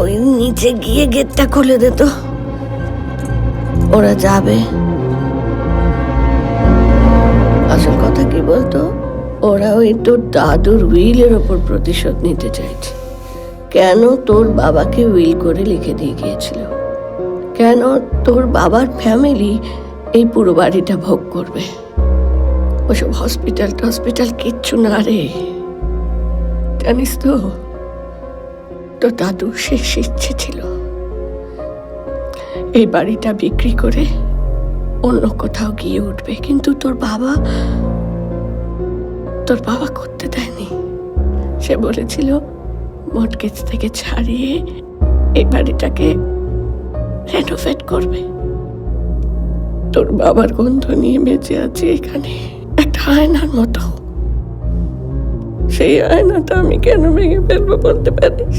ওই নিচে গিয়ে গেটটা খুলে দে তো, ওরা যাবে। আসল কথা কি বলতো, ওরা ওই তোর দাদুর উইলের ওপর প্রতিশোধ নিতে চাইছে। কেন তোর বাবাকে উইল করে লিখে দিয়ে গিয়েছিল, কেন তোর বাবার ফ্যামিলি এই পুরো বাড়িটা ভোগ করবে। ওসব হসপিটাল কিচ্ছু না রে, জানিস তো তোর দাদুর শেষ ইচ্ছে ছিল এই বাড়িটা বিক্রি করে অন্য কোথাও গিয়ে উঠবে, কিন্তু তোর বাবা করতে দেয়নি। সে বলেছিল মর্টগেজ থেকে ছাড়িয়ে এই বাড়িটাকে রেনোভেট করবে। তোর বাবার গন্ধ নিয়ে বেঁচে আছে এখানে একটা আয়নার মতো। সেই আয়নাটা আমি কেন ভেঙে ফেলবো বলতে পারিস?